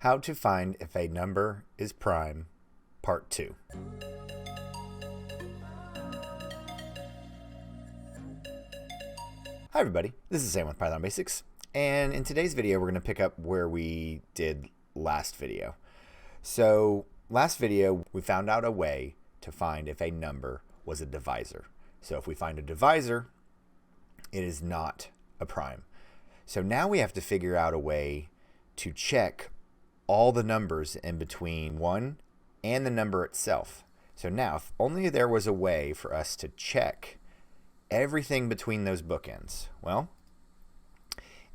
How to find if a number is prime, part 2. Hi everybody, this is Sam with Python Basics, and in today's video we're going to pick up where we did last video. So last video we found out a way to find if a number was a divisor. So if we find a divisor, it is not a prime. So now we have to figure out a way to check all the numbers in between 1 and the number itself. So now, if only there was a way for us to check everything between those bookends. Well,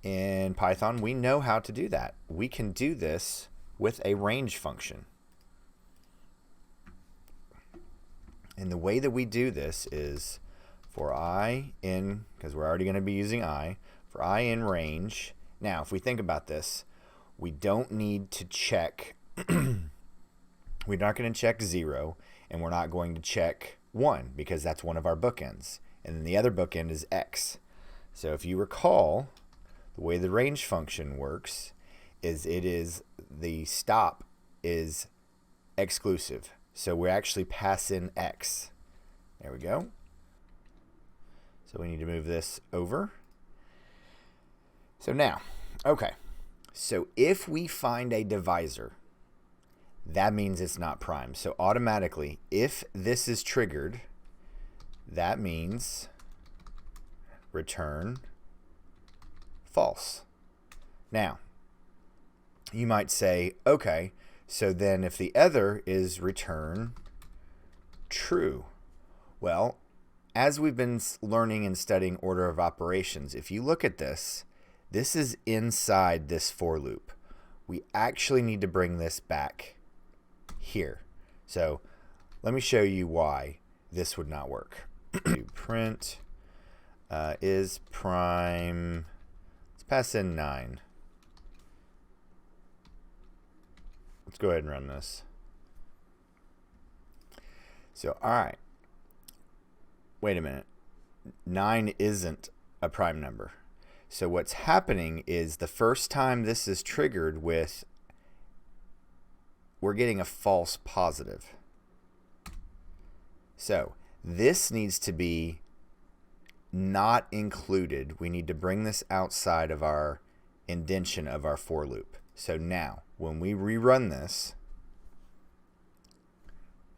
in Python, we know how to do that. We can do this with a range function. And the way that we do this is for I in, because we're already going to be using I, for I in range. Now, if we think about this, we don't need to check, we're not going to check 0, and we're not going to check 1, because that's one of our bookends. And then the other bookend is x. So if you recall, the way the range function works is the stop is exclusive. So we actually pass in x. There we go. So we need to move this over. So now, okay. So if we find a divisor, that means it's not prime. So automatically, if this is triggered, that means return false. Now, you might say, okay, so then if the other is return true. Well, as we've been learning and studying order of operations, if you look at this, this is inside this for loop. We actually need to bring this back here. So let me show you why this would not work. Print is prime. Let's pass in 9. Let's go ahead and run this. So, all right. Wait a minute. 9 isn't a prime number. So what's happening is the first time this is triggered with, we're getting a false positive. So this needs to be not included. We need to bring this outside of our indentation of our for loop. So now, when we rerun this,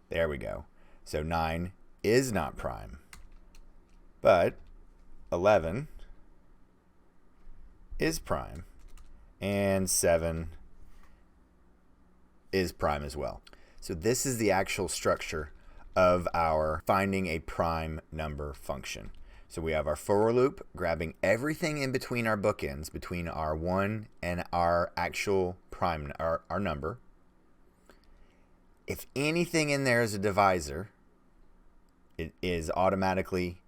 there we go. So 9 is not prime, but 11 is prime, and 7 is prime as well. So this is the actual structure of our finding a prime number function. So we have our for loop grabbing everything in between our bookends, between our 1 and our actual prime, our number. If anything in there is a divisor, it is automatically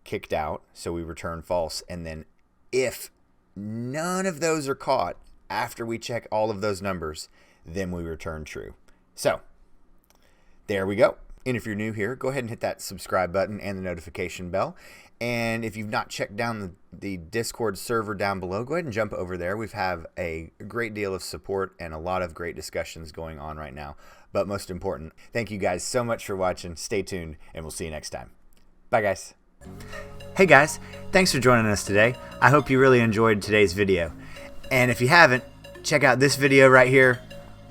kicked out, so we return false. And then if none of those are caught after we check all of those numbers, then we return true. So there we go. And if you're new here, go ahead and hit that subscribe button and the notification bell. And if you've not checked down the Discord server down below, go ahead and jump over there. We have a great deal of support and a lot of great discussions going on right now. But most important, thank you guys so much for watching. Stay tuned, and we'll see you next time. Bye, guys. Hey guys, thanks for joining us today. I hope you really enjoyed today's video. And if you haven't, check out this video right here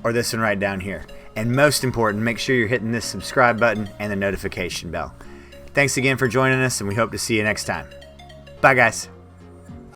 or this one right down here. And most important, make sure you're hitting this subscribe button and the notification bell. Thanks again for joining us, and we hope to see you next time. Bye guys.